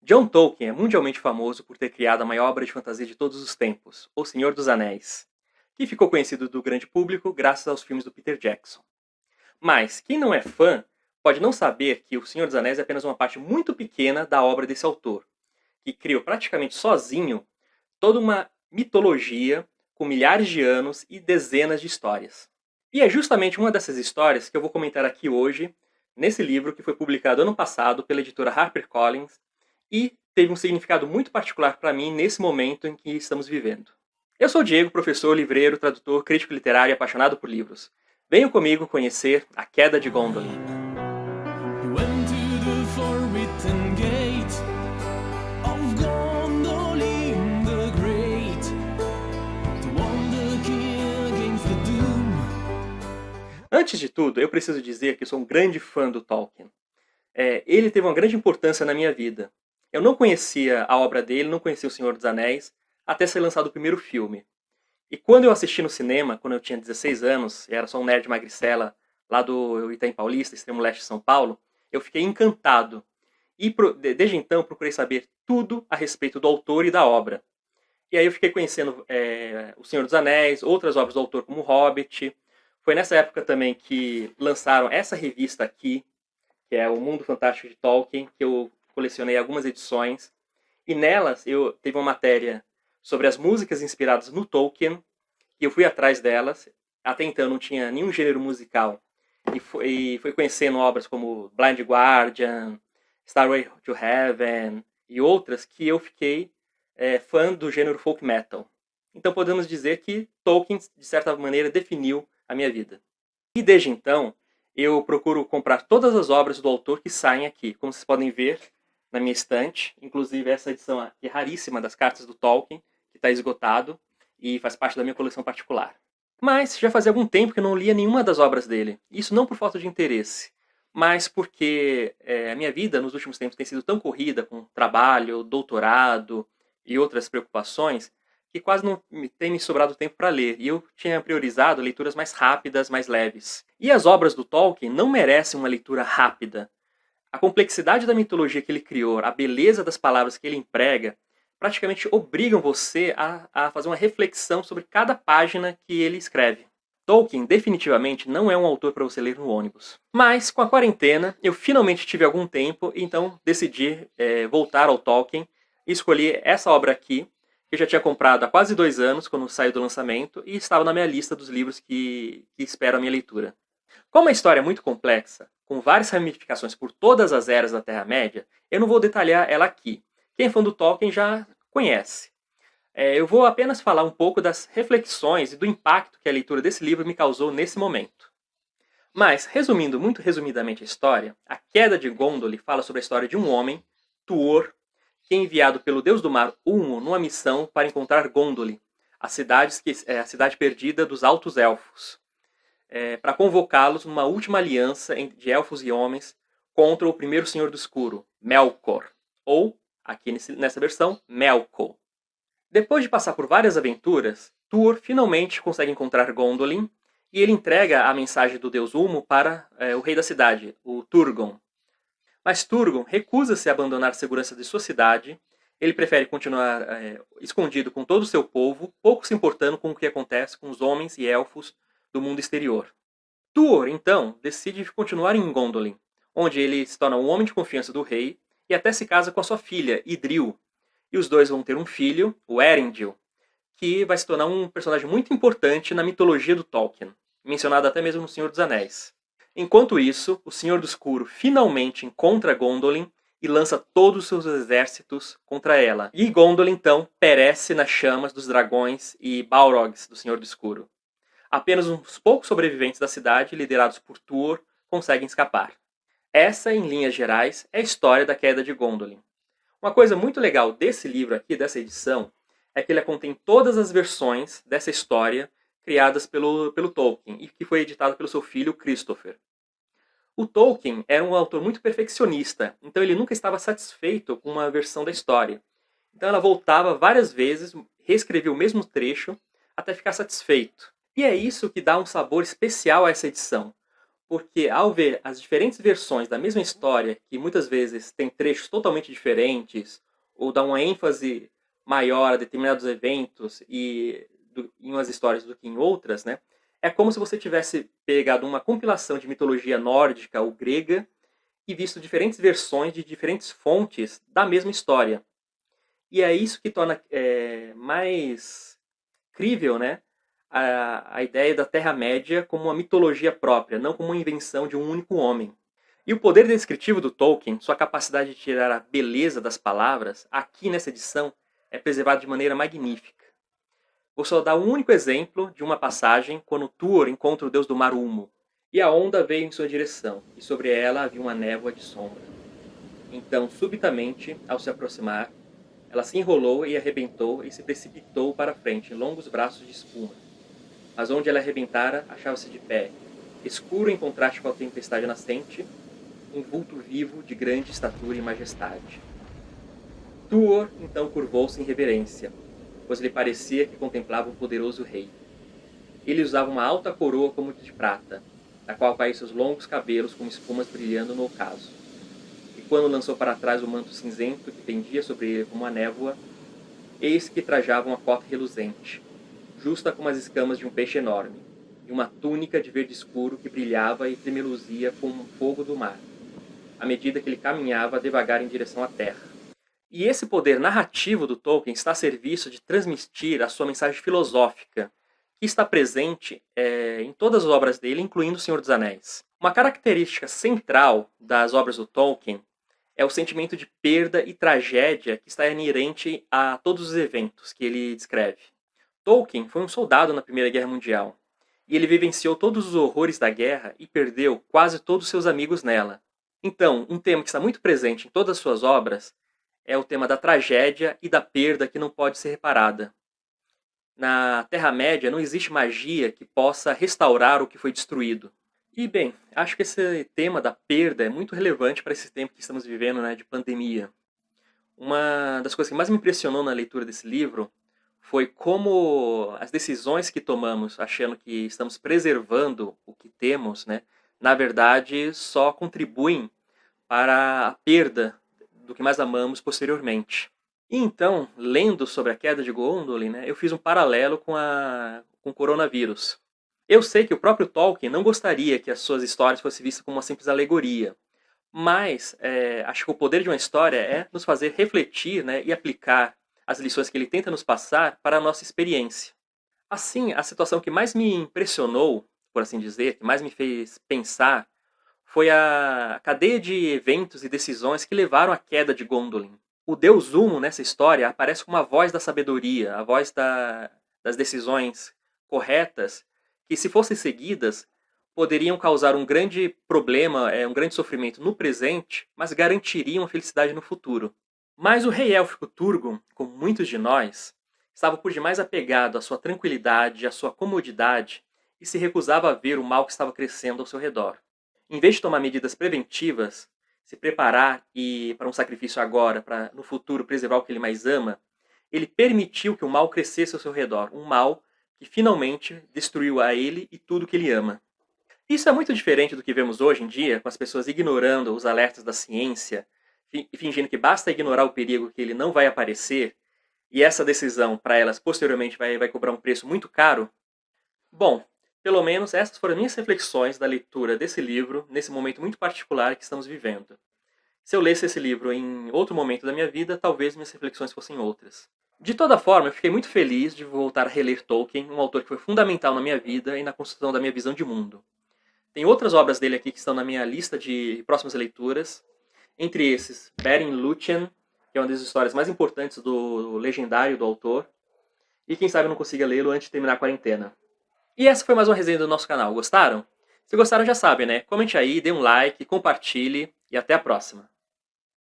John Tolkien é mundialmente famoso por ter criado a maior obra de fantasia de todos os tempos, O Senhor dos Anéis, que ficou conhecido do grande público graças aos filmes do Peter Jackson. Mas quem não é fã pode não saber que O Senhor dos Anéis é apenas uma parte muito pequena da obra desse autor, que criou praticamente sozinho toda uma mitologia com milhares de anos e dezenas de histórias. E é justamente uma dessas histórias que eu vou comentar aqui hoje, nesse livro que foi publicado ano passado pela editora HarperCollins e teve um significado muito particular para mim nesse momento em que estamos vivendo. Eu sou o Diego, professor, livreiro, tradutor, crítico literário e apaixonado por livros. Venham comigo conhecer A Queda de Gondolin. Went to the forbidden gate of Gondolin the Great to warn the king against the doom. Antes de tudo, eu preciso dizer que sou um grande fã do Tolkien. Ele teve uma grande importância na minha vida. Eu não conhecia a obra dele, não conhecia O Senhor dos Anéis, até ser lançado o primeiro filme. E quando eu assisti no cinema, quando eu tinha 16 anos, e era só um nerd magricela, lá do Itaim Paulista, extremo leste de São Paulo, eu fiquei encantado. E desde então procurei saber tudo a respeito do autor e da obra. E aí eu fiquei conhecendo O Senhor dos Anéis, outras obras do autor como O Hobbit. Foi nessa época também que lançaram essa revista aqui, que é O Mundo Fantástico de Tolkien, que eu colecionei algumas edições. E nelas eu teve uma matéria sobre as músicas inspiradas no Tolkien, e eu fui atrás delas. Até então não tinha nenhum gênero musical. E foi conhecendo obras como Blind Guardian, Starway to Heaven e outras que eu fiquei fã do gênero folk metal. Então podemos dizer que Tolkien, de certa maneira, definiu a minha vida. E desde então, eu procuro comprar todas as obras do autor que saem aqui. Como vocês podem ver na minha estante, inclusive essa edição aqui raríssima das cartas do Tolkien, que está esgotado e faz parte da minha coleção particular. Mas já fazia algum tempo que eu não lia nenhuma das obras dele. Isso não por falta de interesse, mas porque a minha vida nos últimos tempos tem sido tão corrida com trabalho, doutorado e outras preocupações, que quase não tem me sobrado tempo para ler. E eu tinha priorizado leituras mais rápidas, mais leves. E as obras do Tolkien não merecem uma leitura rápida. A complexidade da mitologia que ele criou, a beleza das palavras que ele emprega, praticamente obrigam você a fazer uma reflexão sobre cada página que ele escreve. Tolkien definitivamente não é um autor para você ler no ônibus. Mas, com a quarentena, eu finalmente tive algum tempo, então decidi voltar ao Tolkien e escolhi essa obra aqui, que eu já tinha comprado há quase 2 anos, quando saiu do lançamento, e estava na minha lista dos livros que espero a minha leitura. Como a história é muito complexa, com várias ramificações por todas as eras da Terra-média, eu não vou detalhar ela aqui. Quem é fã do Tolkien já conhece. Eu vou apenas falar um pouco das reflexões e do impacto que a leitura desse livro me causou nesse momento. Mas, resumindo muito resumidamente a história, A Queda de Gondolin fala sobre a história de um homem, Tuor, que é enviado pelo deus do mar Ulmo numa missão para encontrar Gondolin, a cidade perdida dos Altos Elfos, para convocá-los numa última aliança de elfos e homens contra o primeiro Senhor do Escuro, Melkor, ou, aqui nessa versão, Melkor. Depois de passar por várias aventuras, Tuor finalmente consegue encontrar Gondolin e ele entrega a mensagem do deus Ulmo para o rei da cidade, o Turgon. Mas Turgon recusa-se a abandonar a segurança de sua cidade, ele prefere continuar escondido com todo o seu povo, pouco se importando com o que acontece com os homens e elfos do mundo exterior. Tuor, então, decide continuar em Gondolin, onde ele se torna um homem de confiança do rei e até se casa com a sua filha, Idril. E os dois vão ter um filho, o Erendil, que vai se tornar um personagem muito importante na mitologia do Tolkien, mencionado até mesmo no Senhor dos Anéis. Enquanto isso, o Senhor do Escuro finalmente encontra Gondolin e lança todos os seus exércitos contra ela. E Gondolin, então, perece nas chamas dos dragões e Balrogs do Senhor do Escuro. Apenas uns poucos sobreviventes da cidade, liderados por Tuor, conseguem escapar. Essa, em linhas gerais, é a história da Queda de Gondolin. Uma coisa muito legal desse livro aqui, dessa edição, é que ele contém todas as versões dessa história criadas pelo Tolkien e que foi editado pelo seu filho Christopher. O Tolkien era um autor muito perfeccionista, então ele nunca estava satisfeito com uma versão da história. Então ela voltava várias vezes, reescrevia o mesmo trecho até ficar satisfeito. E é isso que dá um sabor especial a essa edição, porque ao ver as diferentes versões da mesma história, que muitas vezes tem trechos totalmente diferentes, ou dá uma ênfase maior a determinados eventos em umas histórias do que em outras, né? É como se você tivesse pegado uma compilação de mitologia nórdica ou grega e visto diferentes versões de diferentes fontes da mesma história. E é isso que torna mais crível, né, a ideia da Terra-média como uma mitologia própria, não como uma invenção de um único homem. E o poder descritivo do Tolkien, sua capacidade de tirar a beleza das palavras, aqui nessa edição, é preservado de maneira magnífica. Vou só dar um único exemplo de uma passagem quando Tuor encontra o deus do mar Ulmo, e a onda veio em sua direção, e sobre ela havia uma névoa de sombra. Então, subitamente, ao se aproximar, ela se enrolou e arrebentou e se precipitou para a frente em longos braços de espuma. Mas onde ela arrebentara, achava-se de pé, escuro em contraste com a tempestade nascente, um vulto vivo de grande estatura e majestade. Tuor então curvou-se em reverência, pois lhe parecia que contemplava um poderoso rei. Ele usava uma alta coroa como de prata, da qual caíam seus longos cabelos como espumas brilhando no ocaso. E quando lançou para trás o manto cinzento que pendia sobre ele como uma névoa, eis que trajava uma cota reluzente, justa como as escamas de um peixe enorme, e uma túnica de verde escuro que brilhava e tremeluzia como um fogo do mar, à medida que ele caminhava devagar em direção à terra. E esse poder narrativo do Tolkien está a serviço de transmitir a sua mensagem filosófica, que está presente em todas as obras dele, incluindo O Senhor dos Anéis. Uma característica central das obras do Tolkien é o sentimento de perda e tragédia que está inerente a todos os eventos que ele descreve. Tolkien foi um soldado na Primeira Guerra Mundial, e ele vivenciou todos os horrores da guerra e perdeu quase todos os seus amigos nela. Então, um tema que está muito presente em todas as suas obras é o tema da tragédia e da perda que não pode ser reparada. Na Terra-média não existe magia que possa restaurar o que foi destruído. E, bem, acho que esse tema da perda é muito relevante para esse tempo que estamos vivendo, né, de pandemia. Uma das coisas que mais me impressionou na leitura desse livro foi como as decisões que tomamos, achando que estamos preservando o que temos, né, na verdade só contribuem para a perda do que mais amamos posteriormente. E então, lendo sobre a queda de Gondolin, né, eu fiz um paralelo com o coronavírus. Eu sei que o próprio Tolkien não gostaria que as suas histórias fossem vistas como uma simples alegoria, mas acho que o poder de uma história é nos fazer refletir, né, e aplicar as lições que ele tenta nos passar para a nossa experiência. Assim, a situação que mais me impressionou, por assim dizer, que mais me fez pensar, foi a cadeia de eventos e decisões que levaram à queda de Gondolin. O deus Ulmo, nessa história, aparece como a voz da sabedoria, a voz das decisões corretas, que se fossem seguidas, poderiam causar um grande problema, um grande sofrimento no presente, mas garantiriam a felicidade no futuro. Mas o rei élfico Turgon, como muitos de nós, estava por demais apegado à sua tranquilidade, à sua comodidade, e se recusava a ver o mal que estava crescendo ao seu redor. Em vez de tomar medidas preventivas, se preparar para um sacrifício agora, para no futuro preservar o que ele mais ama, ele permitiu que o mal crescesse ao seu redor, um mal que finalmente destruiu a ele e tudo que ele ama. Isso é muito diferente do que vemos hoje em dia, com as pessoas ignorando os alertas da ciência e fingindo que basta ignorar o perigo que ele não vai aparecer, e essa decisão para elas posteriormente vai cobrar um preço muito caro. Bom, pelo menos essas foram minhas reflexões da leitura desse livro, nesse momento muito particular que estamos vivendo. Se eu lesse esse livro em outro momento da minha vida, talvez minhas reflexões fossem outras. De toda forma, eu fiquei muito feliz de voltar a reler Tolkien, um autor que foi fundamental na minha vida e na construção da minha visão de mundo. Tem outras obras dele aqui que estão na minha lista de próximas leituras, entre esses, Beren Lúthien, que é uma das histórias mais importantes do legendário do autor, e quem sabe eu não consiga lê-lo antes de terminar a quarentena. E essa foi mais uma resenha do nosso canal. Gostaram? Se gostaram, já sabem, né? Comente aí, dê um like, compartilhe e até a próxima.